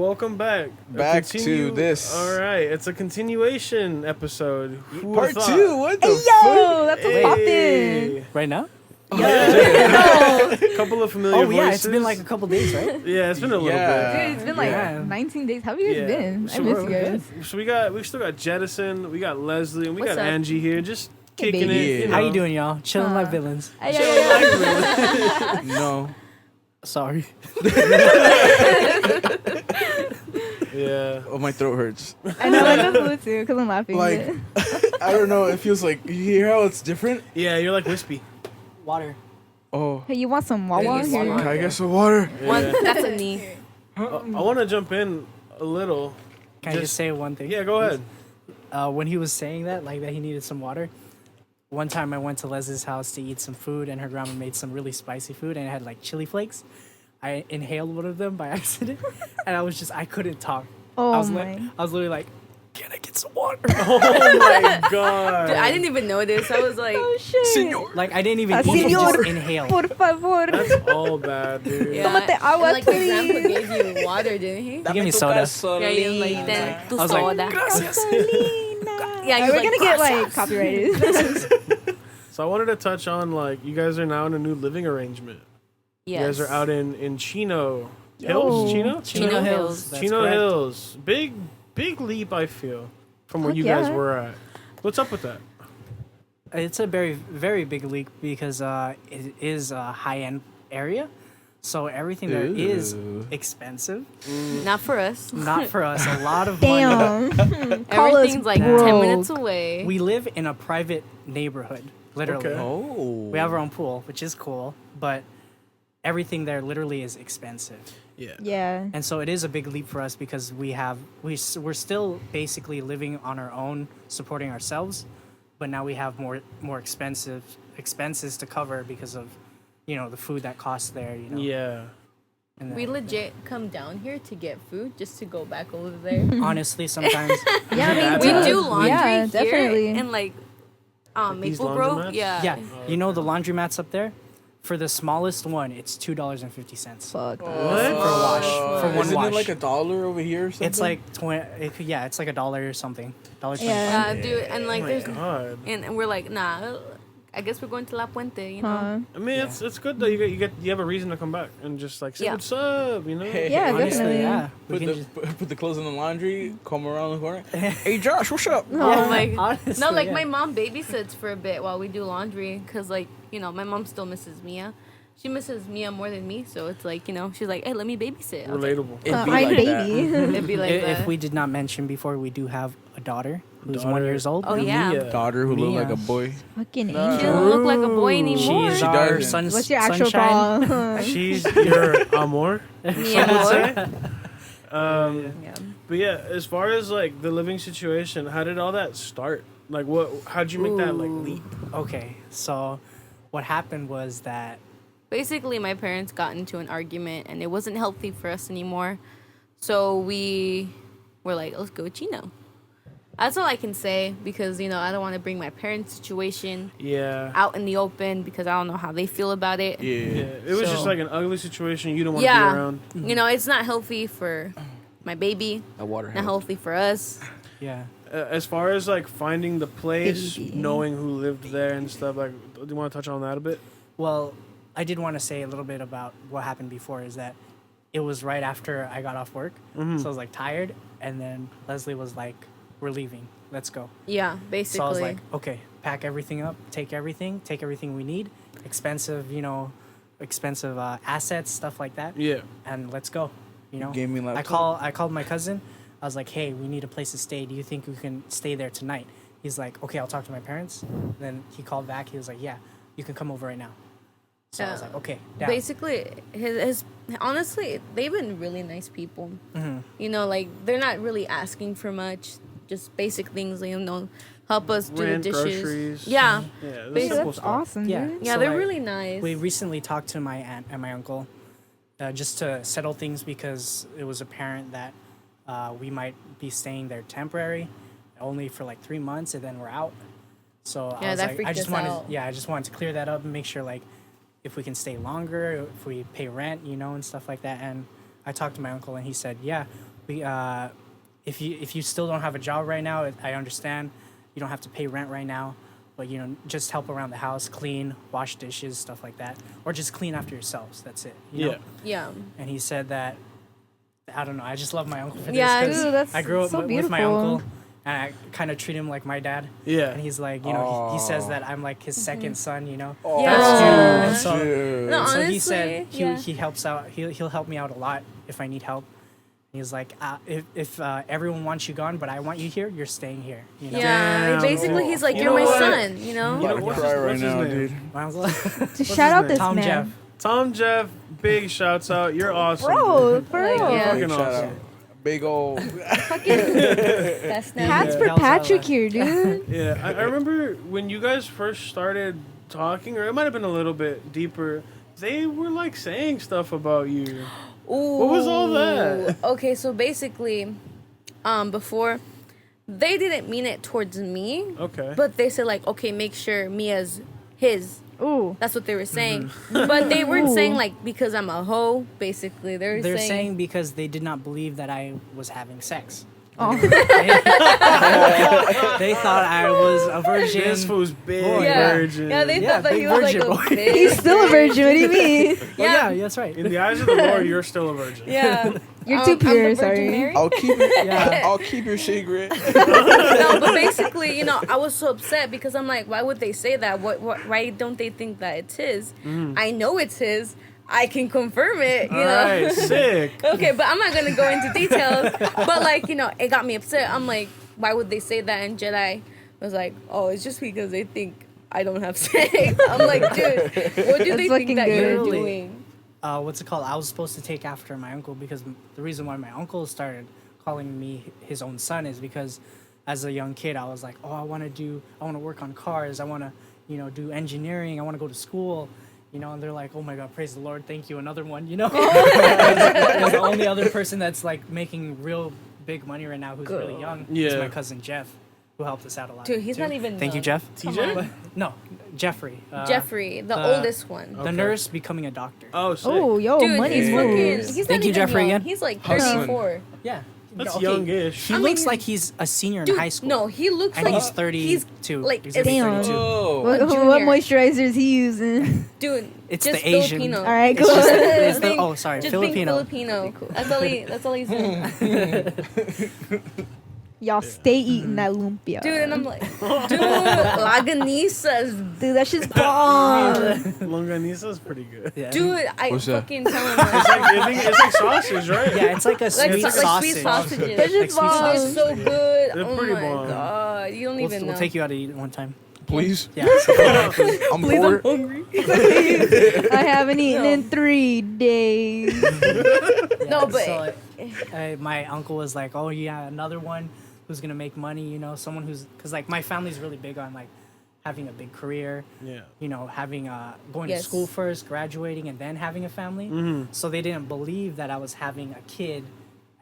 welcome back. To this. All right, it's a continuation episode. Part 2. What the Yo, that's a poppin'. Right now? A couple of familiar voices. Yeah, it's been like a couple days, right? Yeah, it's been a little bit. Dude, it's been like 19 days. How have you guys been? I miss you guys. So we still got Jettison, we got Leslie, and we What's got up? Angie here, just Hey, kicking baby. it. How you doing, y'all? Chilling like villains. No. Sorry. Yeah. Oh, my throat hurts. I know, I feel too, because I'm laughing. Like, I don't know. It feels like, you hear how it's different? Yeah, you're like wispy. Water. Oh. Hey, you want some Wawa Hey, here? Can I get some water? Yeah. That's a knee. I want to jump in a little. Can I just say one thing? Yeah, go ahead. When he was saying that, like that he needed some water, one time I went to Leslie's house to eat some food, and her grandma made some really spicy food, and it had like chili flakes. I inhaled one of them by accident, and I couldn't talk. Oh I was literally like, can I get some water? Oh my god. Dude, I didn't even know this. I was like, Oh, shit. Like I didn't even eat, Senor. just inhale. Por favor. That's all bad, dude. yeah. Tómate And, agua, like, my please. grandpa gave you water, didn't he? He gave me soda. Yeah, he was like, then tu I was like, soda. gracias. Yeah, We're he's like, gonna get like "Gracias." copyrighted. So I wanted to touch on, like, you guys are now in a new living arrangement. Yes. You guys are out in Chino Yo. Hills? Chino? Chino Hills. That's Chino correct. Hills. Big leap, I feel, from where Fuck you guys yeah. were at. What's up with that? It's a very, very big leak because it is a high-end area. So everything there is Ooh. expensive. Not for us. Not for us. A lot of money. Damn. Call us Everything's like broke. 10 minutes away. We live in a private neighborhood, literally. Okay. Oh. We have our own pool, which is cool, but everything there literally is expensive. Yeah. Yeah. And so it is a big leap for us because we're still basically living on our own, supporting ourselves, but now we have more expenses to cover because of, the food that costs there, Yeah. And We then- legit come down here to get food just to go back over there. honestly, sometimes Yeah, I mean, We That's do bad. laundry Yeah, here definitely. in like these Maple Grove. laundromats? Yeah. yeah, the laundromats up there, for the smallest one, it's $2.50 Fuck. for a wash. For one Isn't wash. it like $1 over here or something? It's like it's like $1 or something. $1.25. Yeah. Dude, and like Oh my there's god. and we're like, nah, I guess we're going to La Puente, you know. Huh. I mean, it's good though. You have a reason to come back and just like say Yeah. what's up, Hey, Yeah, Honestly, definitely. yeah. We Put can the, just- put the clothes in the laundry, come around the corner. Hey, Josh, what's up? Oh my honestly, No, like yeah. my mom babysits for a bit while we do laundry because, like, my mom still misses Mia. She misses Mia more than me, so it's like, she's like, hey, let me babysit. I was like, relatable. It'd be I'm like that. baby. it'd be like that. If we did not mention before, we do have a daughter who's Daughter. 1 year old. Oh, yeah. Mia. Daughter who looked Mia. like a boy. Fucking Nah. She angel. doesn't look like a boy anymore. She's She our doesn't. What's your actual sunshine. call? She's your amor. Mia would boy. say. Yeah. But yeah, as far as like the living situation, how did all that start? Like, how'd you make that like leap? Okay, so what happened was that Basically, my parents got into an argument, and it wasn't healthy for us anymore. So we were like, let's go with Chino. That's all I can say because, I don't want to bring my parents' situation Yeah. out in the open because I don't know how they feel about it. Yeah. Yeah. It was just So- like an ugly situation you don't want to Yeah. be around. It's not healthy for my baby, A water not healthy for us. yeah, As far as like finding the place, Baby. knowing who lived there and stuff, like, do you want to touch on that a bit? well, I did want to say a little bit about what happened before. Is that it was right after I got off work, so I was like tired, and then Leslie was like, "We're leaving, let's go." Yeah, basically. So I was like, "Okay, pack everything up, take everything we need, expensive, expensive assets, stuff like that, Yeah. and let's go." Gaming I laptop. called my cousin. I was like, "Hey, we need a place to stay. Do you think we can stay there tonight?" He's like, "Okay, I'll talk to my parents." Then he called back. He was like, "Yeah, you can come over right now." So I was like, "Okay." Down. basically, his honestly, they've been really nice people. Mm-hmm. Like they're not really asking for much, just basic things. Help us do Rent, the dishes. groceries. Yeah, Yeah. The Basically, simple That's stuff. awesome, Yeah. dude. yeah, So, they're like, really nice. We recently talked to my aunt and my uncle just to settle things because it was apparent that we might be staying there temporary, only for like 3 months, and then we're out. So Yeah, I was that like, freaked I just us wanted, out. I just wanted to clear that up and make sure like if we can stay longer, if we pay rent, and stuff like that. And I talked to my uncle, and he said, yeah, we if you still don't have a job right now, I understand. You don't have to pay rent right now, but just help around the house, clean, wash dishes, stuff like that, or just clean after yourselves. That's it. You know? Yeah. And he said that, I don't know. I just love my uncle for Yeah, this dude, because that's I grew up so with my beautiful. uncle, and I kind of treat him like my dad. Yeah. And he's like, he says that I'm like his second son. Oh, Yeah. That's cute. And so, dude. No, so he honestly, said yeah. he helps out. He'll help me out a lot if I need help. He's like, if everyone wants you gone, but I want you here, you're staying here. You know? Yeah, Damn. basically he's like, You you're know my what? son, you know? I'm about to what's cry his- right what's his now, name? dude. To his shout out name? this Tom man. Jeff. Tom Jeff, big shouts out. You're awesome. Bro, for Like, real. yeah. Fucking Big shout awesome. out. Big old. That's not Hats Yeah. for Helps out Patrick a lot. here, dude. Yeah, I remember when you guys first started talking, or it might have been a little bit deeper. They were like saying stuff about you. Ooh. What was all that? Okay, so basically, before, they didn't mean it towards me, Okay. but they said like, okay, make sure Mia's his. Ooh. That's what they were saying. Mm-hmm. But they weren't Ooh. saying like because I'm a hoe, basically. They're saying because they did not believe that I was having sex. Oh. They thought I was a virgin. This fool's big yeah. virgin. Yeah, they Yeah, thought that big he was like virgin a boy. bitch. He's still a virgin. What do you mean? Well, yeah, that's right. In the eyes of the Lord, you're still a virgin. Yeah. You're too I'm the pure, Virgin sorry. Mary. I'll keep it. Yeah. I'll keep your secret. No, but basically, I was so upset because I'm like, why would they say that? Why don't they think that it's his? I know it's his. I can confirm it, All right, sick. Okay, but I'm not gonna go into details. But like, it got me upset. I'm like, why would they say that? And Jedi was like, oh, it's just because they think I don't have sex. I'm like, dude, what do they That's think that fucking you're good. doing? What's it called? I was supposed to take after my uncle because the reason why my uncle started calling me his own son is because as a young kid, I was like, oh, I want to work on cars. I want to, do engineering. I want to go to school. And they're like, oh my God, praise the Lord. Thank you. Another one, There's the only other person that's like making real big money right now who's really young is Yeah. my cousin Jeff, who helped us out a lot. Dude, he's too. not even Thank you, young. Jeff. TJ? No, Jeffrey. Jeffrey, the the- oldest one. The Okay. nurse becoming a doctor. Oh, sick. Oh, yo, Dude, money he's fucking. moves. He's Thank not you, even Jeffrey, young. again. He's like Hustling. 34. Yeah. That's Okay. youngish. He I looks mean- like he's a senior in Dude, high school. no, he looks And like he's 32. He's like, He's gonna be Damn. 32. Oh. What junior. moisturizer is he using? dude. It's just the Asian. Filipino. All right, It's cool. just, it's the, Being- oh, sorry, Just Filipino. being Filipino. That's all he's doing. Y'all stay eating that lumpia. Dude, and I'm like, dude, Laganisas. Dude, that shit's bomb. Longaniza is pretty good. Yeah. Dude, I What's that? fucking tell him. It's Like, like, I think it's like sausage, right? Yeah, it's like a like, sweet like sausage. sweet sausages. That shit's sweet bomb. They're sausage. so good. They're Oh pretty my bomb. god, you don't even know. We'll take you out to eat one time. Please. Yeah. I'm poor. I haven't eaten No. in 3 days. No, but- so, my uncle was like, "Oh yeah, another one who's gonna make money. Someone who's because like my family's really big on like having a big career. Yeah. Having going Yes. to school first, graduating, and then having a family. Mm-hmm. So they didn't believe that I was having a kid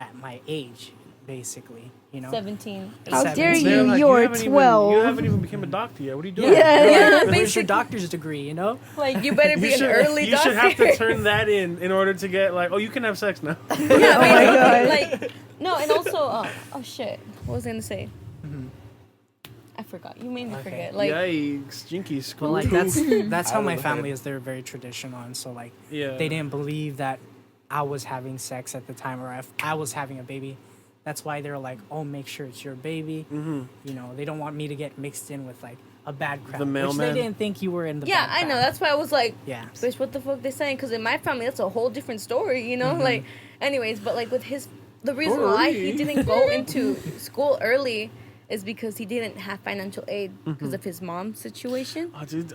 at my age, basically. 17. How dare They're you? like, You're haven't even- 12. you haven't even become a doctor yet. What are you doing? Yeah. Where's basically. your doctor's degree? Like, you better be You an should, early you doctor. should have to turn that in order to get like, oh, you can have sex now. Yeah, Oh my God. Like, no, and also, oh shit, what was I gonna say? I forgot. You made me forget. Like, Yikes, jinky But school. like that's how Out of my the family head. is. They're very traditional, and so like Yeah. they didn't believe that I was having sex at the time, or if I was having a baby. That's why they're like, oh, make sure it's your baby. Mm-hmm. They don't want me to get mixed in with like a bad crowd. The Which mailman. they didn't think you were in the yeah, bad I know. crowd. That's why I was like, Yeah. bitch, what the fuck they saying? Because in my family, that's a whole different story, Like, anyways, but like with the reason why he didn't go into school early is because he didn't have financial aid because of his mom's situation. Oh, dude.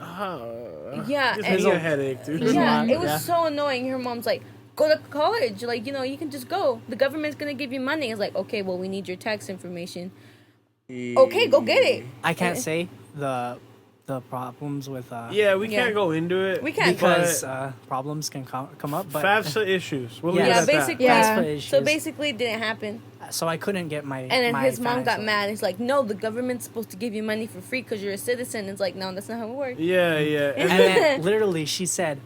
Yeah, Gives and- me a headache, dude. Yeah, lot, it was yeah. so annoying. Her mom's like, go to college. Like, you can just go. The government's going to give you money. It's like, okay, well, we need your tax information. Okay, go get it. I can't say the problems with Yeah, we Yeah. can't go into it. We can't. because But problems can come up. But FAFSA issues. We'll Yeah. leave it Yeah, at that. basically. Yeah. FAFSA issues. So basically, it didn't happen. So I couldn't get my And then my his mom got financial- mad. He's like, no, the government's supposed to give you money for free because you're a citizen. It's like, no, that's not how it works. Yeah, yeah. And then literally she said,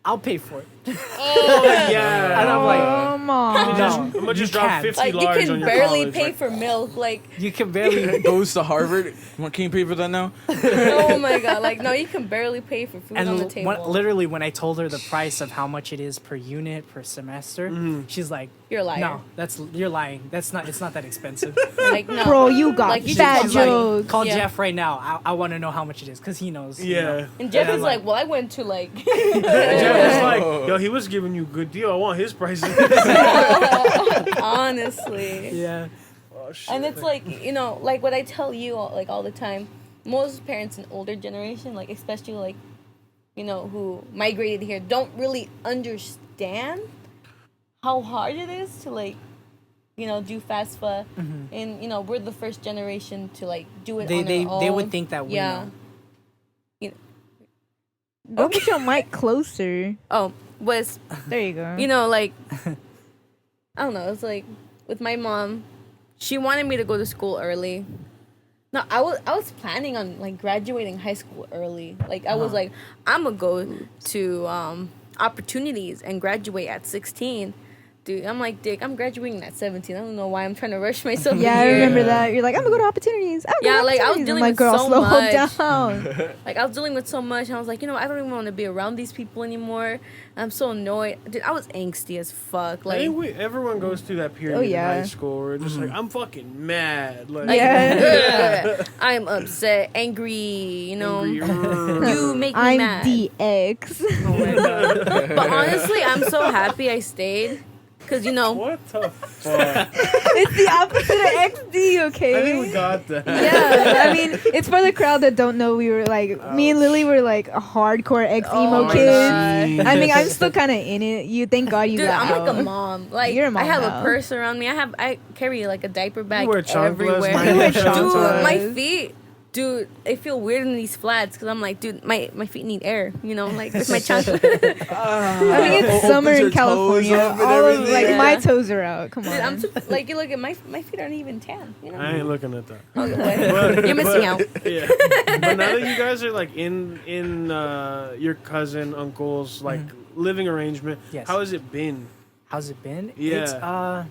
"I'll pay for it." Oh yeah. And I'm like, Come on. no, I'm gonna just you drop can't. 50 Like you large can on your barely college, pay like- for milk. Like You can barely. Goes to Harvard. Can you pay for that now? oh my god. Like no, you can barely pay for food on the table. Literally, when I told her the price of how much it is per unit per semester, she's like, You're a liar. "No, you're lying. It's not that expensive." Like no. Bro, you got Like, you fat just like- jokes. Call Yeah. Jeff right now. I want to know how much it is because he knows. you Yeah. know. And Jeff I'm is like, well, I went to like. And Jeff was like, Oh. yo, he was giving you a good deal. I want his prices. Honestly. Yeah. Oh, shit. And it's like, like what I tell you like all the time, most parents in older generation, like especially like, who migrated here, don't really understand how hard it is to like, do FAFSA. And we're the first generation to like do it on our own. They would think that we know. Go get your mic closer. Was There you go. like I don't know, it's like with my mom, she wanted me to go to school early. No, I was planning on like graduating high school early. Like I was like, I'm gonna go to opportunities and graduate at 16. Dude, I'm like, Dick, I'm graduating at 17. I don't know why I'm trying to rush myself. Yeah, I here. remember that. You're like, I'm gonna go to opportunities. Yeah, like, I was I'm dealing like, with girl, so slow much. down. Like I was dealing with so much, and I was like, I don't even want to be around these people anymore. I'm so annoyed. Dude, I was angsty as fuck. Like, Everyone goes through that period yeah. in high school where it's just like, I'm fucking mad. Like, Yeah. I'm upset, angry. angry. You make me I'm mad. the ex. Oh my God. But honestly, I'm so happy I stayed. Because, What the fuck? It's the opposite of XD, okay? I think we got that. Yeah, I mean, it's for the crowd that don't know. We were like, me and Lily were like a hardcore ex emo my kids. God. I mean, I'm still kind of in it. You thank God you dude, got I'm like out. a mom. Like, You're a mom I have now. a purse around me. I carry like a diaper bag wear chanclas, everywhere. mine wear Dude, chanclas. my feet. Dude, I feel weird in these flats because I'm like, dude, my feet need air. Like with my chancla. I mean, it's Opens summer your in toes California. up and All of everything. like Yeah. my toes are out. Come on. Dude, I'm like, you look at my feet aren't even tan. I ain't looking at that. Okay, whatever. You're missing out. Yeah. But now that you guys are like in your cousin, uncle's like living arrangement, Yes. how has it been? How's it been? Yeah.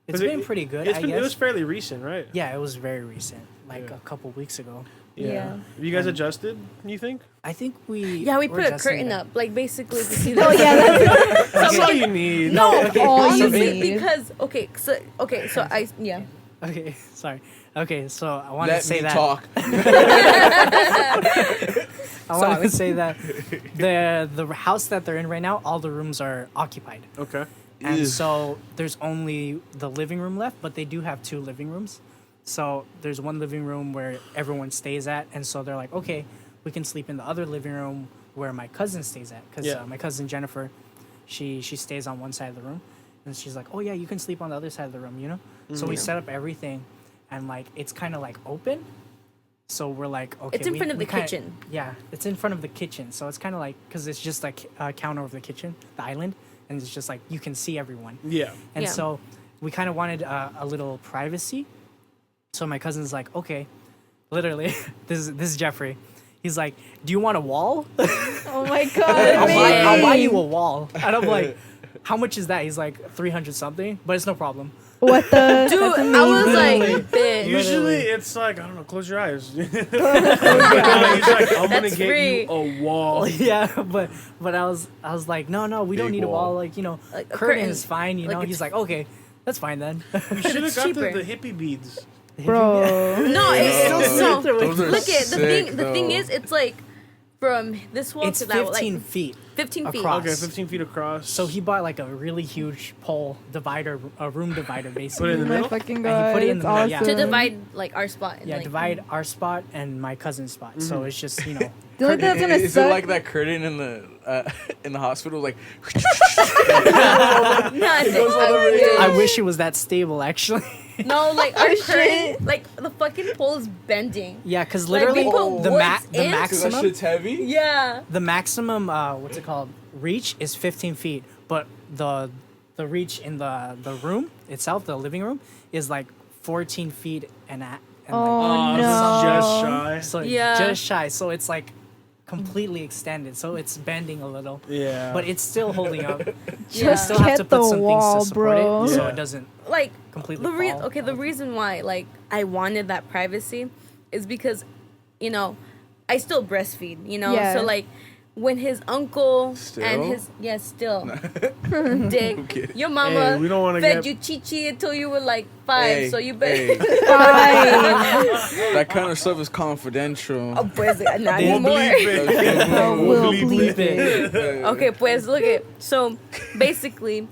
It's 'Cause been pretty good. It guess. was fairly recent, right? Yeah, it was very recent, like Yeah. a couple weeks ago. Yeah. Have you guys adjusted, you think? I think we. Yeah, we we're put a adjusting curtain it. up, like basically to see. Oh yeah, that's That's all you need. No, all you honestly, need. because so I Okay, sorry. Okay, so I wanted Let to say me that. talk. I wanted to say that the house that they're in right now, all the rooms are occupied, Okay. and Ew. so there's only the living room left. But they do have 2 living rooms. So there's one living room where everyone stays at, and so they're like, okay, we can sleep in the other living room where my cousin stays at, because Yeah. my cousin Jennifer, she stays on one side of the room, and she's like, oh yeah, you can sleep on the other side of the room, So we set up everything, and like it's kind of like open. So we're like, okay, It's in front of the kinda- kitchen. Yeah, it's in front of the kitchen, so it's kind of like because it's just like a counter of the kitchen, the island, and it's just like you can see everyone. Yeah. And Yeah. so we kind of wanted a little privacy. So my cousin's like, okay, literally, this is Jeffrey. He's like, do you want a wall? oh my God. I'll buy you a amazing. wall. And I'm like, how much is that? He's like 300 something, but it's no problem. What the? dude, That's I was amazing. like, bitch. Usually it's like, I don't know, close your eyes. He's like, I'm gonna That's get free. you a wall. Yeah, but I was like, no, we don't Big need a wall. wall. Like, Like a curtain curtain. is fine. Like He's it's- like, okay, that's fine then. You should have It's got cheaper. the hippie beads. Bro. No, it's no. Those are Look at sick, the thing though. is, it's like from this wall It's to that wall, 15 like feet 15 feet. across. Okay, 15 feet across. So he bought like a really huge pole divider, a room divider, basically. Put it in the Oh my middle? fucking And God. he put it in it's the middle, awesome. yeah. To divide like our spot. And, Yeah, like, divide our spot and my cousin's spot. So it's just The only thing that's gonna Is suck. it like that curtain in the hospital? Like, I wish it was that stable, actually. No, like our Oh, curtain, shit. like the fucking pole is bending. Yeah, because Like, we literally put the woods the in? 'cause that maximum shit's heavy. Yeah. the maximum what's it called reach is 15 feet, but the reach in the room itself, the living room, is like 14 feet and Oh, like, no. Just shy. so Yeah. just shy. So it's like completely extended, so it's bending a little. Yeah. But it's still holding up. Just I still have to hit put the some wall, things to support bro. it so Yeah. it doesn't Like completely fall. the reason why like I wanted that privacy is because, you know, I still breastfeed, you know, Yeah. so like when his uncle Still? and his still dick, Okay. your mama Hey, we don't wanna fed get- you chichi until you were like 5, Hey, so you better. hey, Fine. that kind of stuff is confidential. Oh, pues, not We'll anymore. bleep it. Oh, we'll bleep it. Okay, pues look at so basically.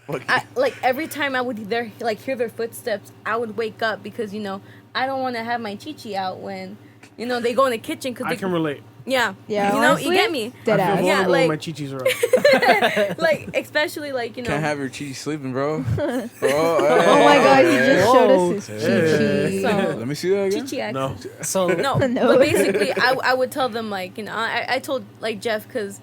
Okay. I, like every time I would hear their footsteps, I would wake up because, you know, I don't want to have my chichi out when, you know, they go in the kitchen because I can relate. yeah, Yeah, you know, honestly, you get me. Dead I feel ass. Yeah, vulnerable like- when my chichis are up. Like especially like, you know, Can't have your cheese sleeping, bro. Oh, Oh my god, he just showed Whoa. us his Hey. chi-chi. So- Let me see that again. chichi act. No. So No, No. but basically, I would tell them like, you know, I told like Jeff because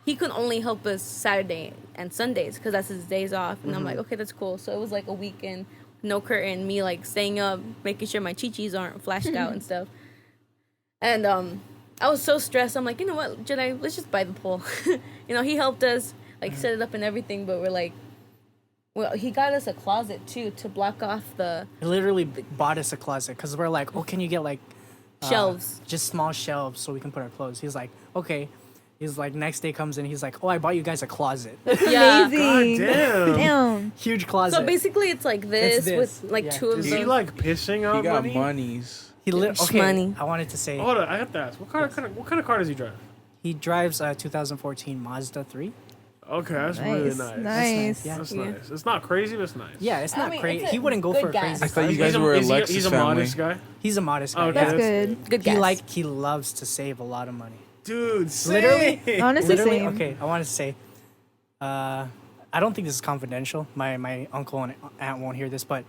he could only help us Saturday and Sundays because that's his days off, and I'm like, okay, that's cool. So it was like a weekend, no curtain, me like staying up, making sure my chichis aren't flashed out and stuff. And I was so stressed. I'm like, you know what, Jedi, let's just buy the pole. You know, he helped us like set it up and everything, but we're like, well, he got us a closet too to block off the he literally bought us a closet because we're like, oh, can you get like shelves. just small shelves so we can put our clothes? He's like, okay. He's like, next day comes in, he's like, oh, I bought you guys a closet. Yeah. Amazing. God damn. Damn. Huge closet. So basically, it's like this, this, with like yeah. two of Is those. he like pissing He out got money? monies. he okay. Shmoney. I wanted to say Hold on, I have to ask. What kind of car does he drive? he drives a 2014 Mazda 3. Okay, that's really Nice. nice. Nice. Yeah. That's Yeah. nice. It's not crazy, but it's nice. Yeah, it's I not mean, crazy. it's a He wouldn't go good for a gas. crazy I thought you car. guys were a He's Lexus a family. modest guy. He's a modest guy. Okay. That's That's- good. Good He guess. he loves to save a lot of money. Dude, Literally? same. Honestly, Literally, same. okay. I wanted to say, I don't think this is confidential. My uncle and aunt won't hear this, but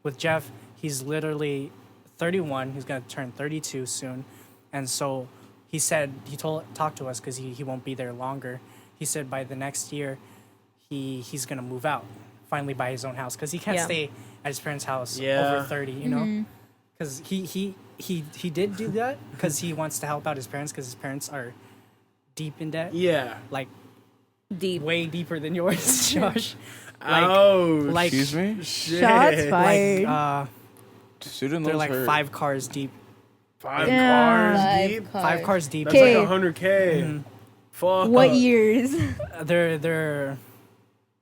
with Jeff, he's literally 31. He's gonna turn 32 soon, and so he said talked to us because he won't be there longer. He said by the next year, he's gonna move out, finally buy his own house because he can't Yeah. stay at his parents' house Yeah. over 30. You know, because he did do that because he wants to help out his parents because his parents are deep in debt, Yeah. like Deep. way deeper than yours, Josh. Oh, like Excuse me? shit. Shots fired. like Student they're loans like hurt. 5 cars deep. Five Damn. cars deep. 5 cars deep. That's Okay. like 100K. Mhm. Fuck. What years? They're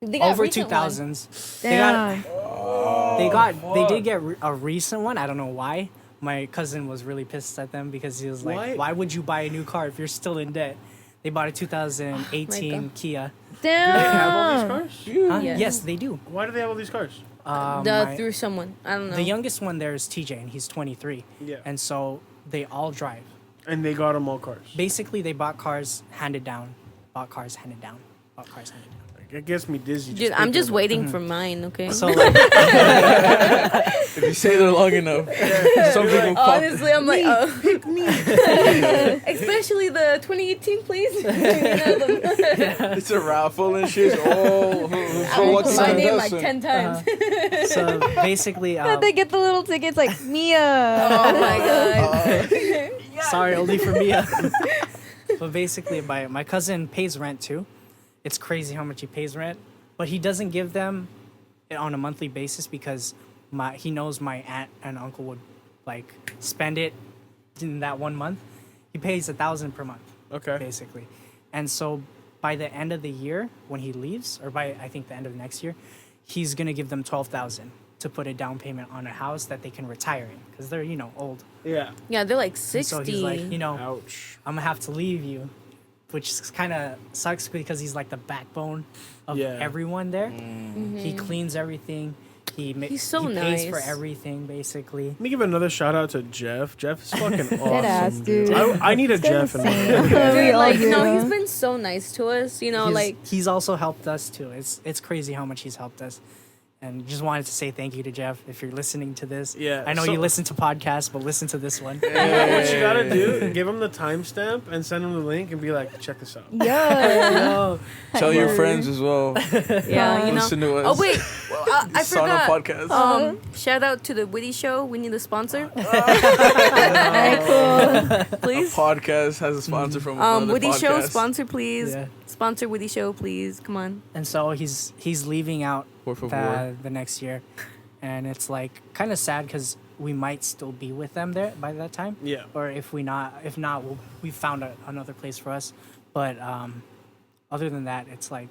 They got over recent ones. 2000s. Damn. They did get a recent one. I don't know why. My cousin was really pissed at them because he was like, Why? "Why would you buy a new car if you're still in debt?" They bought a 2018 God. Kia. Do they have all these Damn. cars? Huh? Yes. Yes, they do. Why do they have all these cars? Through someone. I don't know. The youngest one there is TJ, and he's 23. Yeah. And so they all drive. And they got them all cars. Basically, they bought cars handed down. Bought cars handed down. Bought cars handed down. It gets me dizzy. Dude, I'm thinking just about it. waiting for mine, okay? So like, If you say that long enough, some people pop. Honestly, I'm like, oh. Especially the 2018, please. You know, It's a raffle and shit. Oh, I so will what's put my the name like lesson? 10 times. so basically, They get the little tickets like Mia. Oh my god. sorry, only for Mia. But basically, my cousin pays rent too. It's crazy how much he pays rent, but he doesn't give them it on a monthly basis because he knows my aunt and uncle would like spend it in that 1 month. He pays $1,000 per month, Okay. basically, and so by the end of the year when he leaves, or by I think the end of next year, he's gonna give them $12,000 to put a down payment on a house that they can retire in because they're old. Yeah. Yeah, they're like And 60. so he's like, Ouch. I'm gonna have to leave you, which kind of sucks because he's like the backbone of Yeah. everyone there. He cleans everything. He's so he pays for nice. everything basically. Let me give another shout out to Jeff. Jeff is fucking awesome. Dead ass, dude. I need a Jeff in my life. We Dude, all like, do. he's been so nice to us. You know, He's also helped us too. It's crazy how much he's helped us. And just wanted to say thank you to Jeff if you're listening to this. Yeah, I know so- you listen to podcasts, but listen to this one. What you gotta do, give him the timestamp and send him the link and be like, check this out. Yo. Yo, Tell your Word. friends as well. Yeah, you know. Listen to us. Oh wait, well, I Sauna forgot. Podcast. Shout out to the Witty Show. We need a sponsor, Very cool. please. Podcast has a sponsor from another Witty podcast. Show sponsor, please. Yeah. Sponsor Witty Show, please. Come on. And so he's leaving out Por favor. the next year, and it's like kind of sad because we might still be with them there by that time. Yeah. Or if not, we found another place for us. But other than that, it's like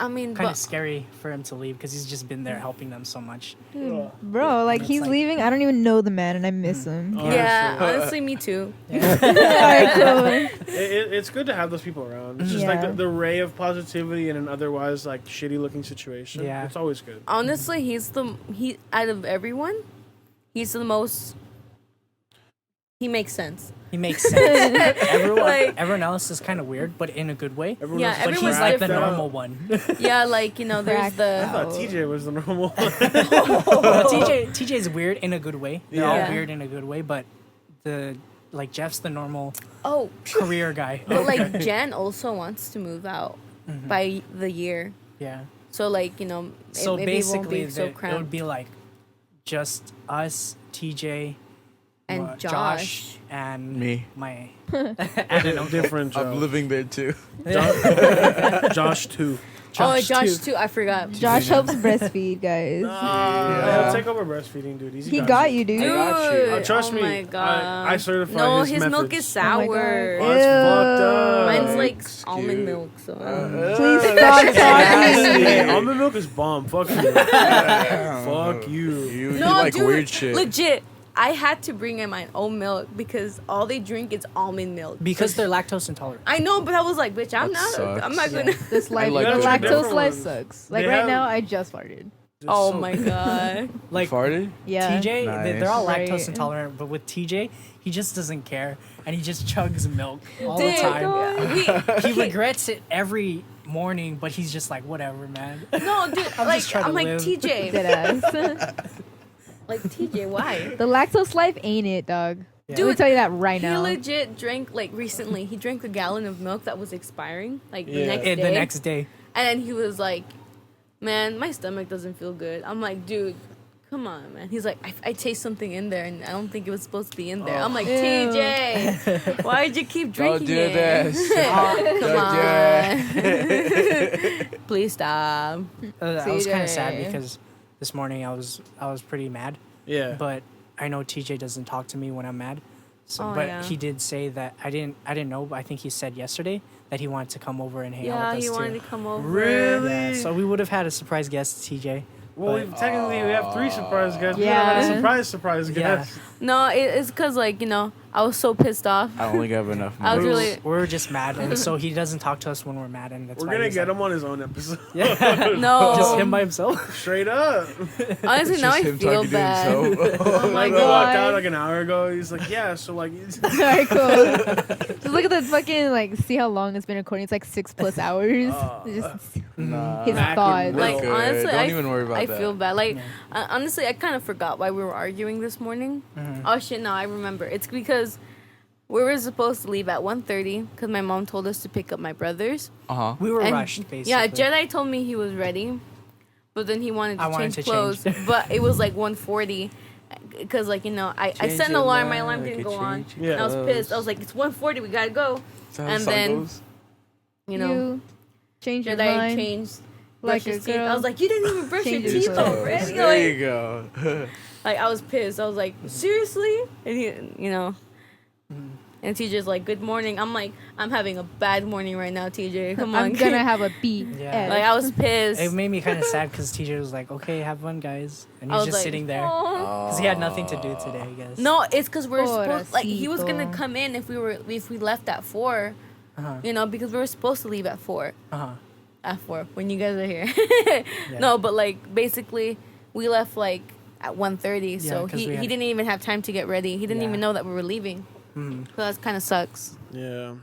I mean, kind of but scary for him to leave because he's just been there helping them so much. Dude, bro, like It's he's like- leaving. I don't even know the man, and I miss him. yeah, Honestly. honestly, me too. Alright, cool. It's good to have those people around. It's just like Yeah. the ray of positivity in an otherwise like shitty looking situation. Yeah. It's always good. Honestly, he out of everyone, he's the most. He makes sense. He makes sense. Like- Everyone else is kind of weird, but in a good way. Everyone Yeah, else is But everyone's he's like the cracked out. normal one. Yeah, like, you know, there's Cracked the. I thought TJ was the normal one. TJ's weird in a good way. They're all Yeah. weird in a good way, but Jeff's the normal Oh, career guy. but like Jen also wants to move out by the year. Yeah. So like, you know, So maybe it won't basically, be so it would cramped. be like just us, TJ, And Josh, and Me. my Different Josh. I'm living there too. Josh too. Josh too. I forgot. Josh helps breastfeed, guys. He'll take over breastfeeding, dude. He got you, dude. Dude, got you. Trust oh me, my god. I certify No, his milk methods. is sour. Oh That's fucked up. Mine's like It's almond cute. milk. So Please stop talking. Hey, almond milk is bomb. Fuck you. Fuck you. You no, like dude, weird shit. legit. I had to bring in my own milk because all they drink is almond milk. because they're lactose intolerant. I know, but I was like, bitch, I'm That not. sucks. I'm not gonna. This life, like the those lactose different life ones. sucks. Like They right have- now, I just farted. Oh So- my god. Like Farted? Yeah. TJ, they're all Nice. lactose Right. intolerant, but with TJ, he just doesn't care, and he just chugs milk all Dude, the time. we, He regrets it every morning, but he's just like, whatever, man. no, dude. I'm like just trying I'm to like live. TJ. Deadass. Like TJ, why? The lactose life ain't it, dog. Yeah. Let me Dude, tell you that right He now. legit drank like recently. He drank a gallon of milk that was expiring like the Yeah. next day. The next day. And then he was like, "Man, my stomach doesn't feel good." I'm like, "Dude, come on, man." He's like, I taste something in there, and I don't think it was supposed to be in there. I'm like, Ew. TJ, why'd you keep Don't drinking do it? this. Come Don't on, please stop. I was kind of sad TJ. because this morning I was pretty mad, Yeah. but I know TJ doesn't talk to me when I'm mad. So, Oh, but yeah. he did say that I didn't know, but I think he said yesterday that he wanted to come over and hang out Yeah, with us he too. wanted to come over. Really? Yeah, so we would have had a surprise guest, TJ. Well, technically, we have 3 surprise guests. Yeah. We don't have a surprise Yeah. guest. No, it's because like, you know, I was so pissed off. I only have enough I was money. really We're just mad, and so he doesn't talk to us when we're mad, and that's We're why gonna he's get like, him on his own episode. Yeah, no. just him by himself. Straight up. Honestly, It's now just I him feel talking to bad. himself. Oh my Like, we walked God. out like an hour ago. He's like, yeah, so like, Alright, cool. Just look at the fucking like. See how long it's been recording. It's like 6+ hours. Just Nah. his Mac thoughts. would Like Good. honestly, Don't even worry about I that. feel bad. Like honestly, I kind of forgot why we were arguing this morning. Oh shit! No, I remember. It's because we were supposed to leave at 1:30 because my mom told us to pick up my brothers. Uh-huh. We were And- rushed, basically. Yeah, Jedi told me he was ready, but then he wanted to I change wanted to clothes. change. But it was like 1:40. Because like, you know, I Change set an your alarm. My mind alarm like didn't a go on. change your And I was pissed. I clothes. was like, it's 1:40. We gotta go. Is that how And the song then- goes? You know, You change your Jedi mind. changed. like Brushed a his teeth. I girl. was like, you didn't even brush your Change your teeth clothes. already. There Like, you go. like I was pissed. I was like, seriously? And he, you know, and TJ's like, good morning. I'm like, I'm having a bad morning right now, TJ. Come on. I'm gonna have a beat. Yeah. like I was pissed. It made me kind of sad because TJ was like, "Okay, have fun, guys," and I he's was just like, sitting there "Oh." because he had nothing to do today. I guess. No, it's because we're supposed. Like he was gonna Pobrecito. come in if we left at 4. Uh-huh. You know, because we were supposed to leave at 4. Uh-huh. At 4 when you guys are here. Yeah. No, but like basically we left like at 1:30, Yeah, so 'cause he we had- didn't even have time to get ready. He didn't Yeah. even know that we were leaving. Mhm. So that kind of sucks. yeah.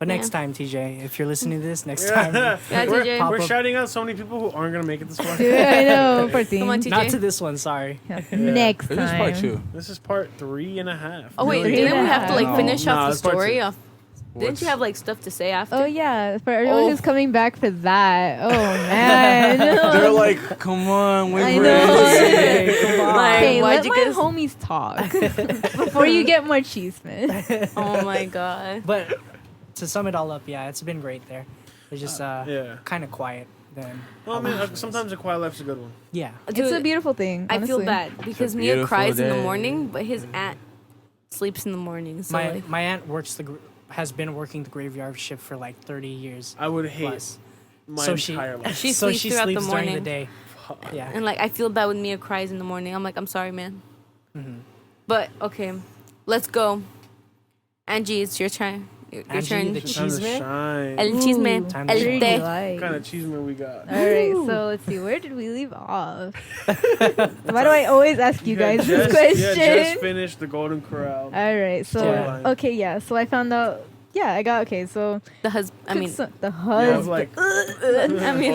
But Yeah. next time, TJ, if you're listening to this, next Yeah. time, Yeah, we're, TJ. we're Pop up. shouting out so many people who aren't gonna make it this far. Yeah, I know. Poor thing. Come on, TJ. not to this one. Sorry. Next This is part time. 2. This is part 3.5. Oh wait, Really? didn't we have to like No. finish No, off the it's part story 2. of Didn't you have like stuff to say after? Oh yeah, for everyone Oh. who's coming back for that. Oh man. They're like, come on, wait I for know. it. Come on. Like, Hey, why'd let you my guys- homies talk before you get more cheese, man. Oh my god. But to sum it all up, yeah, it's been great there. It's just Yeah. kind of quiet. Then Well, I mean, sometimes a quiet life's a good one. yeah, It's a beautiful thing. I feel honestly. bad because Mia beautiful cries in the day. morning, but his aunt sleeps in the morning. So my like, my aunt has been working the graveyard shift for like 30 years I would hate plus. my So she- entire life. she So sleeps she throughout the sleeps during the morning. day. Yeah. And like I feel bad when Mia cries in the morning. I'm like, I'm sorry, man. Mhm. But okay, let's go. Angie, it's your turn. Your Angie, turn. the Time to cheese man. shine. El chisme. Time to El shine. té. Like. What kind of cheese man we got? All right, so let's see. Where did we leave off? Why do I always ask you guys this You question? had just finished the Golden Corral. All right, so Storyline. okay, yeah. So I found out. Yeah, I got okay. So The husband. I mean, the You have husband. like, I mean,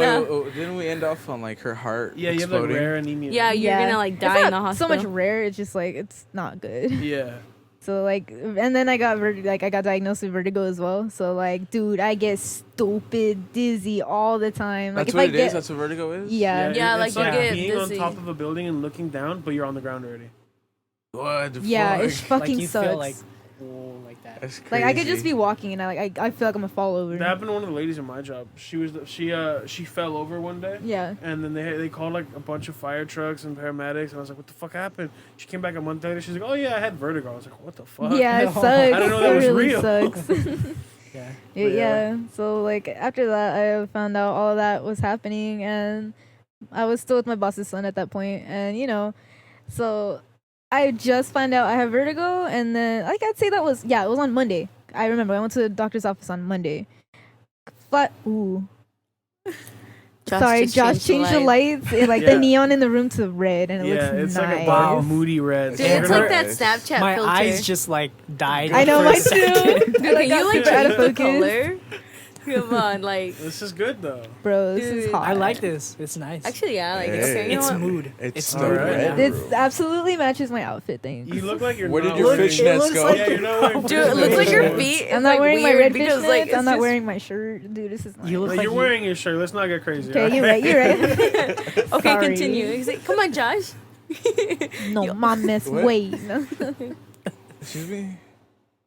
Didn't we end off on like her heart yeah, you have like exploding? rare anemia. yeah, you're Yeah. gonna like It's die in the not so hospital. much rare. It's just like it's not good. Yeah. So like, and then I got I got diagnosed with vertigo as well. So like, dude, I get stupid dizzy all the time. Like That's if what I it get, is. That's what vertigo is. yeah, Yeah, it's like, you get being dizzy. on top of a building and looking down, but you're on the ground already. What the yeah, fuck? it fucking Like you sucks. feel like whoa, like that. That's crazy. Like I could just be walking and I feel like I'm gonna fall over. That happened to one of the ladies in my job. She fell over one day. Yeah. And then they called like a bunch of fire trucks and paramedics, and I was like, "What the fuck happened?" She came back a month later. She's like, "Oh yeah, I had vertigo." I was like, "What the fuck?" Yeah, it No. sucks. I didn't know that it was really real. sucks. Yeah. Yeah, yeah. So like after that, I found out all of that was happening, and I was still with my boss's son at that point, and so I just found out I have vertigo, and then like I'd say that was it was on Monday. I remember I went to the doctor's office on Monday. Ooh. Sorry, Josh changed the lights. Like Yeah. the neon in the room to red, and it Yeah, looks it's nice. like a Wow. dark, moody red. Dude, Yeah. it's like that Nice. Snapchat My filter. eyes just like died. I know, for a mine too. second. Dude, can you like super out of change the focus. color? Come on, like. This is good though. Bro, this is Dude, hot. I like this. It's nice. Actually, yeah, like Hey. okay, you know it's what? mood. It's mood alright. right now. This absolutely matches my outfit thing. You look like you're. Where did not your wearing- fishnets looks go? like Yeah, you're not wearing. Dude, it looks like your fishnets. feet. Is, I'm not like, wearing my weird red because fishnets. like it's I'm not just- wearing my shirt. Dude, this is nice. You look Like, like you're wearing your shirt. Let's not get crazy. Okay, you're right. You're right. Okay, Sorry. continue. He's like, come on, Josh. No, mom, miss. What? Wait. No. Excuse me.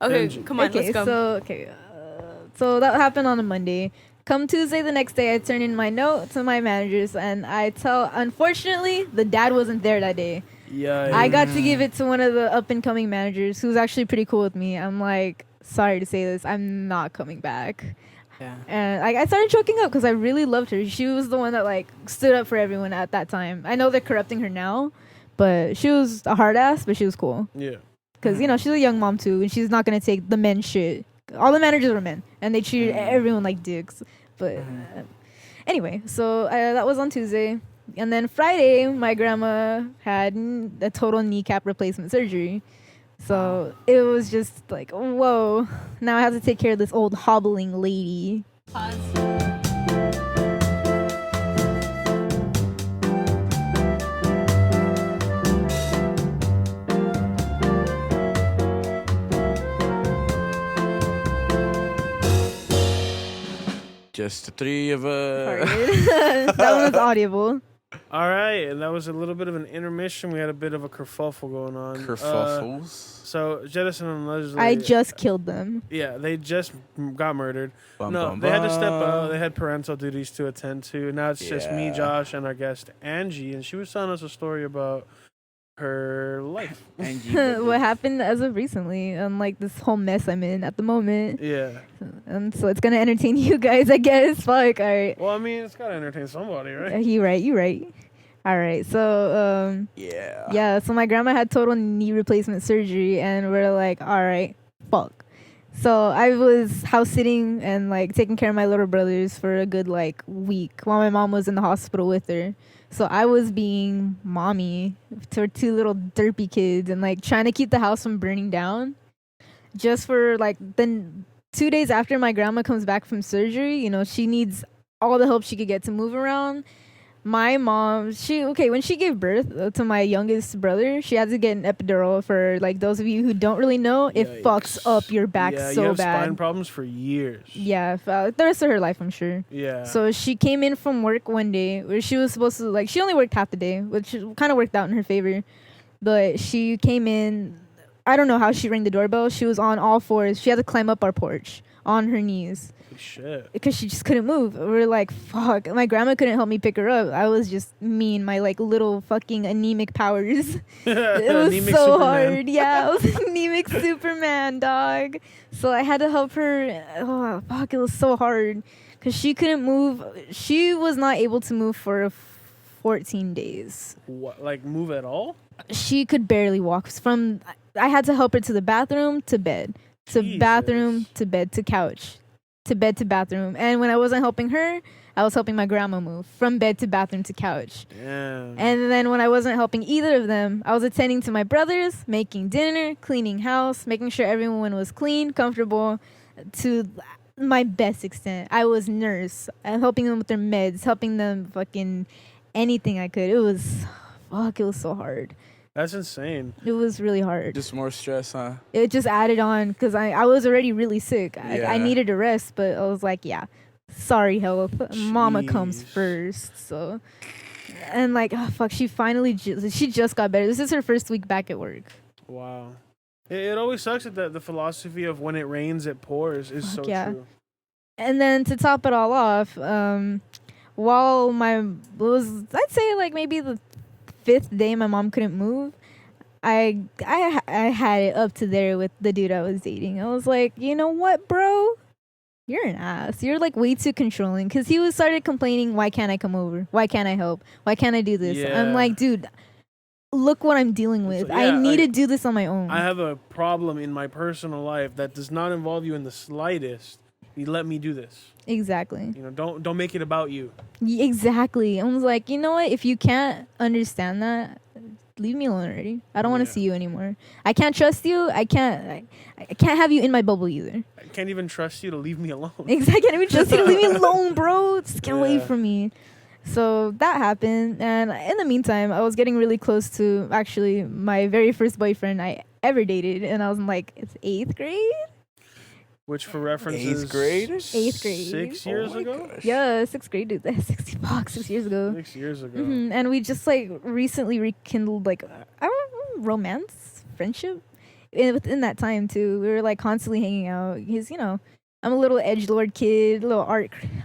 Okay, Angie. come on, Okay, let's go. so that happened on a Monday. Come Tuesday the next day, I turn in my note to my managers, and unfortunately, the dad wasn't there that day. Yeah. I got to give it to one of the up and coming managers who's actually pretty cool with me. I'm like, sorry to say this, I'm not coming back. Yeah. And I started choking up because I really loved her. She was the one that like stood up for everyone at that time. I know they're corrupting her now, but she was a hard ass, but she was cool. Yeah. Because, she's a young mom too, and she's not going to take the men shit. All the managers were men, and they treated everyone like dicks. But anyway, so that was on Tuesday. And then Friday, my grandma had a total kneecap replacement surgery. So it was just like, whoa. Now I have to take care of this old hobbling lady. Just the three of Sorry. us. That one was audible. All right, and that was a little bit of an intermission. We had a bit of a kerfuffle going on. Kerfuffles. So Jettison and Leslie. I just killed them. Yeah, they just got murdered. Bum, No, bum, they had to step bum. out. They had parental duties to attend to. Now it's just me, Yeah. Josh, and our guest Angie, and she was telling us a story about her life. What happened as of recently, and like this whole mess I'm in at the moment. Yeah. And so it's gonna entertain you guys, I guess. Fuck. All right. Well, I mean, it's gotta entertain somebody, right? You right. All right. So Yeah. yeah. So my grandma had total knee replacement surgery, and we're like, all right, fuck. So I was house sitting and like taking care of my little brothers for a good like week while my mom was in the hospital with her. So I was being mommy to two little derpy kids and like trying to keep the house from burning down. Just for like then 2 days after my grandma comes back from surgery, she needs all the help she could get to move around. My mom, when she gave birth to my youngest brother, she had to get an epidural. For like those of you who don't really know, it Yikes. fucks up your back Yeah, so you have bad. spine problems for years. Yeah, the rest of her life, I'm sure. Yeah. So she came in from work one day where she was supposed to, like, she only worked half the day, which kind of worked out in her favor. But she came in, I don't know how she rang the doorbell. She was on all fours. She had to climb up our porch on her knees Shit. because she just couldn't move. We were like, fuck. My grandma couldn't help me pick her up. I was just me and my like little fucking anemic powers. It was Anemic so Superman. hard. Yeah, I was anemic Superman, dog. So I had to help her. Oh, fuck, it was so hard because she couldn't move. She was not able to move for 14 days. What, like move at all? She could barely walk. I had to help her to the bathroom, to bed, to Jesus. bathroom, to bed, to couch, to bed, to bathroom. And when I wasn't helping her, I was helping my grandma move from bed to bathroom to couch. Damn. And then when I wasn't helping either of them, I was attending to my brothers, making dinner, cleaning house, making sure everyone was clean, comfortable, to my best extent. I was nurse. I'm helping them with their meds, helping them fucking anything I could. It was so hard. That's insane. It was really hard. Just more stress, huh? It just added on because I was already really sick. I Yeah. needed a rest, but I was like, yeah, sorry, health. Mama comes Jeez. first. So, and like, oh, fuck, she finally, she just got better. This is her first week back at work. Wow. It always sucks that the philosophy of when it rains, it pours is so Fuck yeah. true. And then to top it all off, while I'd say like maybe the 5th day my mom couldn't move, I had it up to there with the dude I was dating. I was like, you know what, bro? You're an ass. You're like way too controlling. Because he started complaining, why can't I come over? Why can't I help? Why can't I do this? Yeah. I'm like, dude, look what I'm dealing with. Yeah, I need to like, do this on my own. I have a problem in my personal life that does not involve you in the slightest. You let me do this. Exactly. You know, don't make it about you. Exactly. I was like, you know what? If you can't understand that, leave me alone already. I don't want to Yeah. see you anymore. I can't trust you. I can't have you in my bubble either. I can't even trust you to leave me alone. Exactly. I can't even trust you to leave me alone, bro. Just get away Yeah. from me. So that happened. And in the meantime, I was getting really close to actually my very first boyfriend I ever dated. And I was in like, it's 8th grade? Which, for reference, 8th is grade? 8th grade. 6 Oh years my ago. gosh. Yeah, 6th grade. Dude. 6 years ago. 6 years ago. And we just like recently rekindled like I don't know, romance, friendship. And within that time too, we were like constantly hanging out. Because I'm a little edgelord kid, a little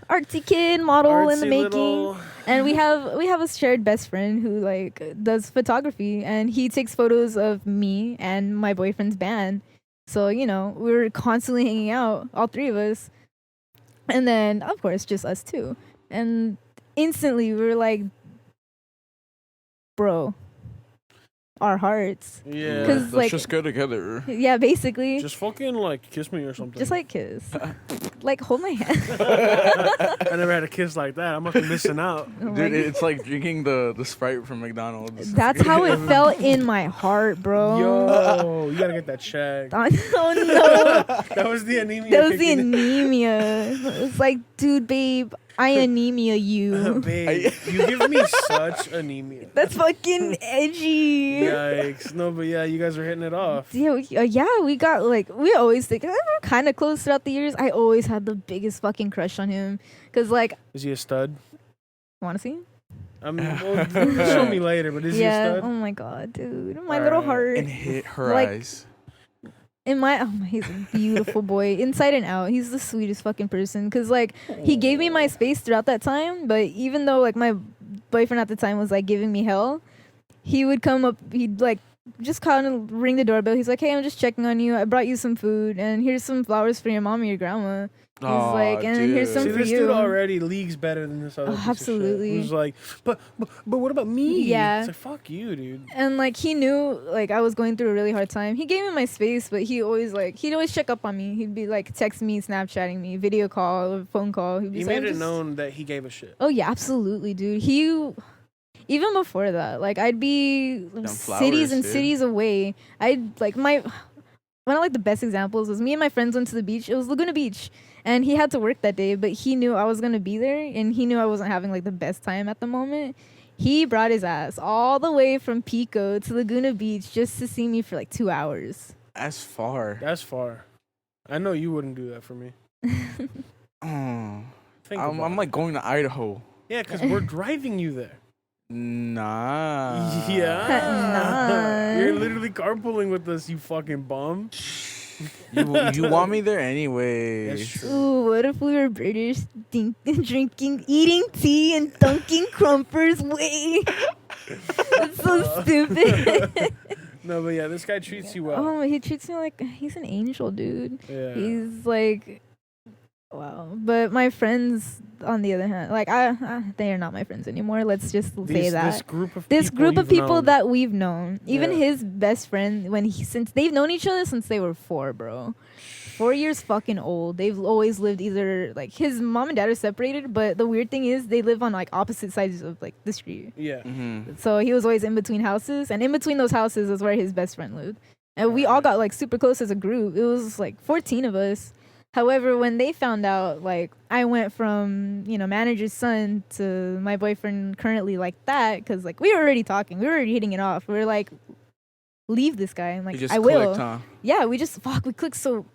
artsy kid, model in the Artsy making. little- And we have a shared best friend who like does photography, and he takes photos of me and my boyfriend's band. So we were constantly hanging out, all three of us, and then of course just us two. And instantly we were like, bro, our hearts. Yeah. 'Cause, Let's like- just go together. Yeah, basically. Just fucking like kiss me or something. Just like kiss. Like hold my hand. I never had a kiss like that. I must be missing out. Oh my Dude, God. it's like drinking the Sprite from McDonald's. That's how it felt in my heart, bro. Yo, you gotta get that checked. Oh no. That was the anemia. That was the kicking in. anemia. It's like, dude, babe, I anemia you. Babe, you give me such anemia. That's fucking edgy. Yikes. No, but yeah, you guys are hitting it off. Yeah, we got like, we always think, we were kind of close throughout the years. I always had the biggest fucking crush on him. Because, like, Is he a stud? want to see? I mean, well, show me later, but is he a Yeah. stud? Oh my God, dude. My All little right. heart. And hit her Like- eyes. He's a beautiful boy, inside and out. He's the sweetest fucking person. Cause like he gave me my space throughout that time, but even though like my boyfriend at the time was like giving me hell, he would come up. He'd like just kind of ring the doorbell. He's like, "Hey, I'm just checking on you. I brought you some food, and here's some flowers for your mom or your grandma." He's like, and here's some See, for this you. dude already leagues better than this other Oh, piece absolutely. Of shit. Who's like, but what about me? Yeah. It's like, fuck you, dude. And like he knew like I was going through a really hard time. He gave me my space, but he'd always check up on me. He'd be like text me, Snapchatting me, video call, or phone call. He'd be He like, made "I'm it just-" known that he gave a shit. Oh yeah, absolutely, dude. Even before that, like I'd be flowers, cities and dude. cities away. I'd like one of like the best examples was me and my friends went to the beach. It was Laguna Beach, And he had to work that day, but he knew I was going to be there, and he knew I wasn't having like the best time at the moment. He brought his ass all the way from Pico to Laguna Beach just to see me for like 2 hours. That's far. That's far. I know you wouldn't do that for me. I'm Think about it. like going to Idaho. Yeah, because we're driving you there. Nah. Yeah. You're literally carpooling with us, you fucking bum. You want me there anyway. That's true. Ooh, what if we were British drinking, eating tea and dunking crumpers? Way. That's so stupid. No, but yeah, this guy treats you well. Oh, he treats me like he's an angel, dude. Yeah. He's like, wow. But my friends, on the other hand, like they are not my friends anymore. Let's just say that This group of people known. that we've known, even Yeah. his best friend, since they've known each other since they were 4, bro. 4 years fucking old. They've always lived either like his mom and dad are separated, but the weird thing is they live on like opposite sides of like the street. Yeah. Mm-hmm. So he was always in between houses, and in between those houses is where his best friend lived. And we all got like super close as a group. It was like 14 of us. However, when they found out, like, I went from, manager's son to my boyfriend currently like that, because, like, we were already talking. We were already hitting it off. We were like, leave this guy. I'm like, You just I will. clicked, huh? Yeah, we clicked so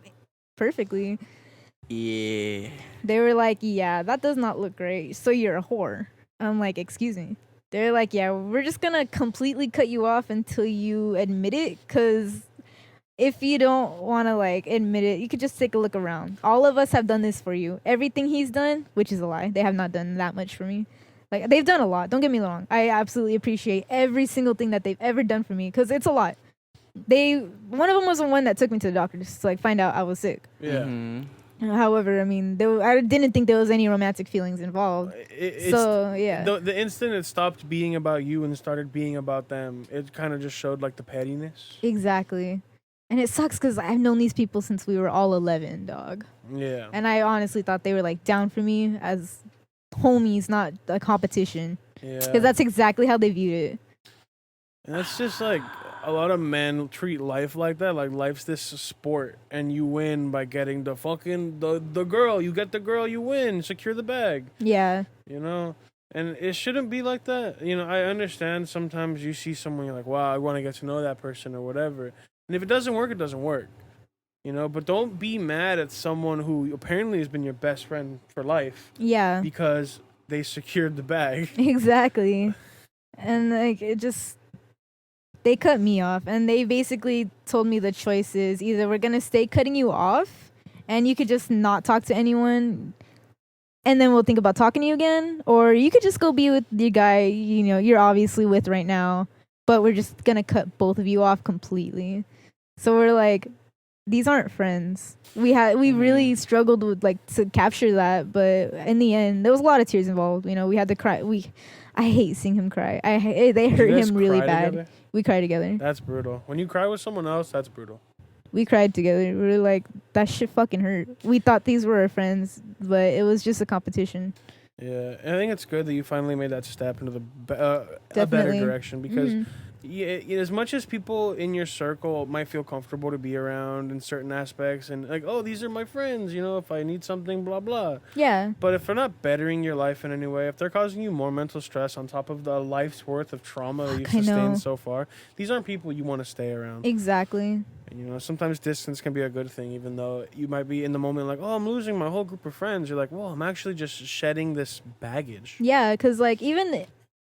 perfectly. Yeah. They were like, yeah, that does not look great. So you're a whore. I'm like, excuse me. They're like, yeah, we're just going to completely cut you off until you admit it, because if you don't want to like admit it, you could just take a look around. All of us have done this for you. Everything he's done, which is a lie. They have not done that much for me. Like, they've done a lot. Don't get me wrong. I absolutely appreciate every single thing that they've ever done for me, because it's a lot. One of them was the one that took me to the doctor just to like find out I was sick. Yeah. Mm-hmm. However, I mean, I didn't think there was any romantic feelings involved. So yeah, The instant it stopped being about you and started being about them, it kind of just showed like the pettiness. exactly. And it sucks because I've known these people since we were all 11, dog. Yeah. And I honestly thought they were like down for me as homies, not a competition. Yeah. Because that's exactly how they viewed it. And it's just like a lot of men treat life like that. Like life's this sport, and you win by getting the fucking the girl. You get the girl, you win. Secure the bag. Yeah. You know. And it shouldn't be like that. I understand sometimes you see someone, you're like, wow, I want to get to know that person or whatever. And if it doesn't work, it doesn't work. But don't be mad at someone who apparently has been your best friend for life Yeah. because they secured the bag. Exactly. And like they cut me off, and they basically told me the choice is either we're gonna stay cutting you off and you could just not talk to anyone, and then we'll think about talking to you again, or you could just go be with the guy you're obviously with right now, but we're just gonna cut both of you off completely. So we're like, these aren't friends. We really struggled with like to capture that, but in the end there was a lot of tears involved. We had to cry. I hate seeing him cry. They hurt You guys him really cry bad. together? We cried together. That's brutal. When you cry with someone else, that's brutal. We cried together. We were like, that shit fucking hurt. We thought these were our friends, but it was just a competition. Yeah, and I think it's good that you finally made that step into a better Definitely. direction, because Mhm. as much as people in your circle might feel comfortable to be around in certain aspects and like, oh, these are my friends, if I need something, blah, blah. Yeah. But if they're not bettering your life in any way, if they're causing you more mental stress on top of the life's worth of trauma that you've I know. sustained so far, these aren't people you want to stay around. Exactly. And, sometimes distance can be a good thing, even though you might be in the moment like, oh, I'm losing my whole group of friends. You're like, well, I'm actually just shedding this baggage. Yeah, because like even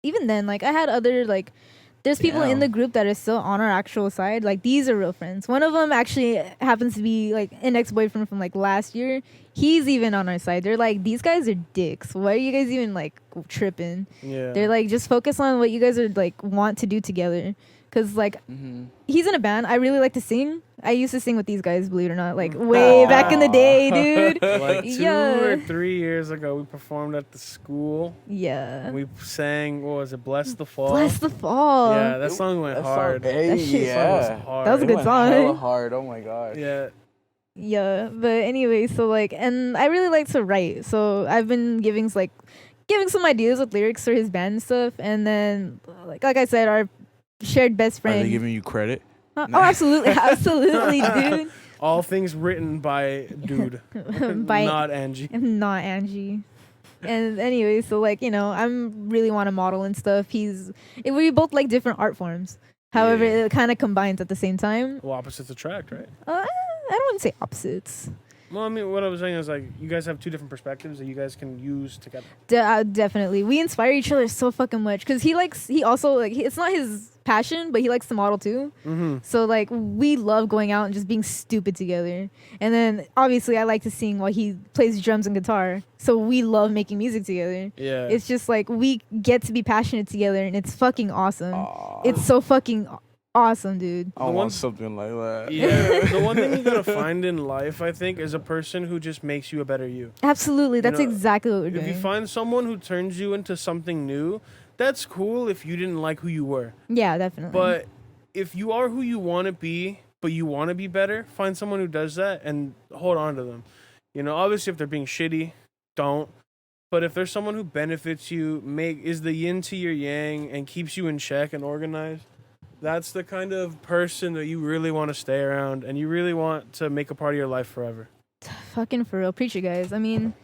then, like I had other like. There's people in the group that are still on our actual side. Like, these are real friends. One of them actually happens to be, like, an ex-boyfriend from, like, last year. He's even on our side. They're like, these guys are dicks. Why are you guys even, like, tripping? Yeah. They're like, just focus on what you guys are, like, want to do together. Because, like, he's in a band. I really like to sing. I used to sing with these guys, believe it or not. Like, way back in the day, dude. Like 2 Yeah. or 3 years ago, we performed at the school. Yeah. We sang, what was it, Bless the Fall? Bless the Fall. Yeah, that song went hard. That shit yeah. hard. That was a good song. Hella hard. Oh my gosh. Yeah. Yeah, but anyway, so like, and I really like to write, so I've been giving some ideas with lyrics for his band and stuff, and then like I said, our shared best Are friend. they giving you credit? Oh, absolutely, absolutely, dude. All things written by dude, By not Angie. not Angie. And anyway, so like, I'm really want to model and stuff. We both like different art forms. However, Yeah. it kind of combines at the same time. Well, opposites attract, right? I don't want to say opposites. Well, I mean, what I was saying is like you guys have two different perspectives that you guys can use together. Definitely, we inspire each other so fucking much because he also like it's not his passion, but he likes to model too. Mm-hmm. So like we love going out and just being stupid together. And then obviously I like to sing while he plays drums and guitar. So we love making music together. Yeah. It's just like we get to be passionate together, and it's fucking awesome. Aw. It's so fucking awesome, dude. I The one- want something like that. Yeah, the one thing you gotta find in life, I think, is a person who just makes you a better you. Absolutely, that's know, exactly what we're If you doing. find someone who turns you into something new, that's cool if you didn't like who you were. Yeah, definitely. But if you are who you want to be, but you want to be better, find someone who does that and hold on to them. Obviously, if they're being shitty, don't. But if there's someone who benefits you, is the yin to your yang, and keeps you in check and organized, that's the kind of person that you really want to stay around and you really want to make a part of your life forever. Fucking for real, preach it, guys. I mean,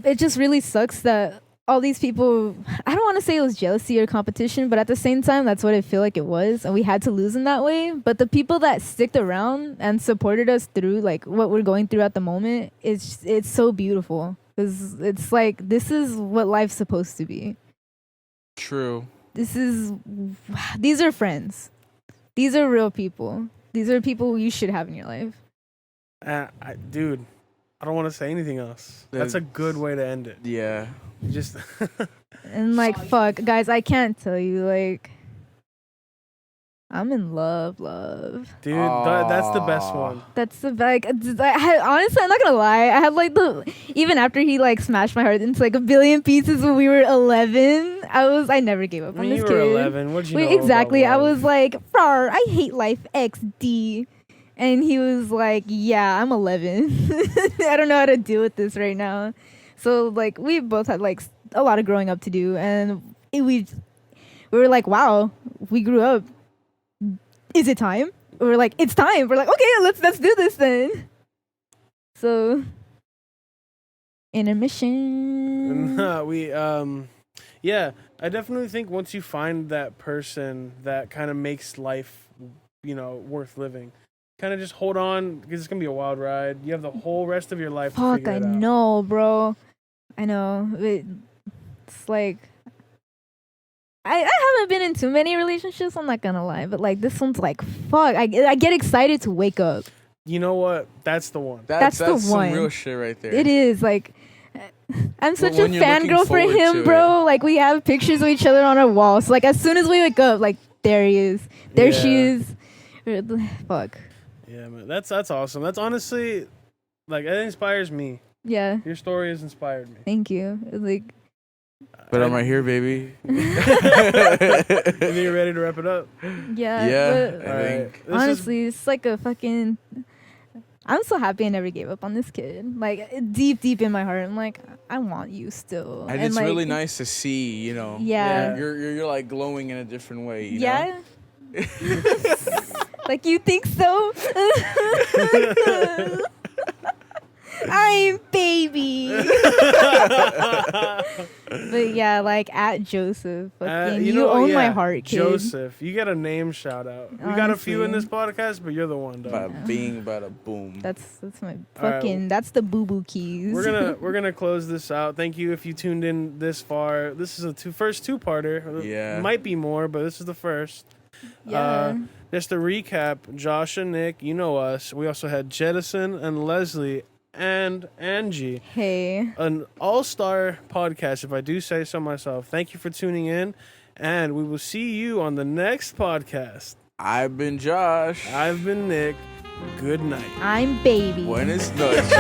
it just really sucks that all these people, I don't want to say it was jealousy or competition, but at the same time, that's what I feel like it was, and we had to lose in that way. But the people that sticked around and supported us through like what we're going through at the moment, it's so beautiful. Because it's like, this is what life's supposed to be. True. These are friends. These are real people. These are people you should have in your life. Dude, I don't want to say anything else. That's a good way to end it. Yeah. Just And like, fuck, guys, I can't tell you, like, I'm in love. dude, that's the best Aw. one. That's the like. Honestly, I'm not gonna lie. I had like even after he like smashed my heart into like a billion pieces when we were 11. I never gave up on When this you kid. were 11, what'd you know Exactly. about I love? was like, "Rawr, I hate life XD," and he was like, "Yeah, I'm 11. I don't know how to deal with this right now." So like, we both had like a lot of growing up to do, and we were like, "Wow, we grew up. Is it time?" We're like, "It's time." We're like, "Okay, let's do this then." So, intermission. Yeah, I definitely think once you find that person that kind of makes life, worth living, kind of just hold on because it's gonna be a wild ride. You have the whole rest of your life to Fuck, figure I it out. know, bro. I know. It's like I haven't been in too many relationships. I'm not gonna lie, but like this one's like fuck. I get excited to wake up. You know what? That's the one. That's the some one. real shit right there. It is like I'm such a when you're looking fangirl for forward him, to bro. Like we have pictures of each other on our wall. So like as soon as we wake up, like there he is, there she Yeah. is. Fuck. Yeah, man. That's awesome. That's honestly, like, it inspires me. Yeah. Your story has inspired me. Thank you. Like But I'm right here, baby. And you're ready to wrap it up. yeah. Yeah, but I think. honestly, it's like a fucking. I'm so happy I never gave up on this kid. Like deep in my heart, I'm like, I want you still. And it's like, really nice to see, Yeah. You're like glowing in a different way, you know? Yeah. Like you think so? I'm baby. But yeah, like at Joseph, fucking, you own my heart, kid. Joseph, you get a name shout out. We got a few in this Honestly. podcast, but you're the one, dog. Bada bing, bada boom. That's my right. fucking. That's the boo boo keys. We're gonna close this out. Thank you if you tuned in this far. This is the first two-parter. Yeah. Might be more, but this is the first. Yeah. Just to recap, Josh and Nick, you know us. We also had Jettison and Leslie and Angie. Hey. An all-star podcast, if I do say so myself. Thank you for tuning in, and we will see you on the next podcast. I've been Josh. I've been Nick. Good night. I'm baby. Buenas noches.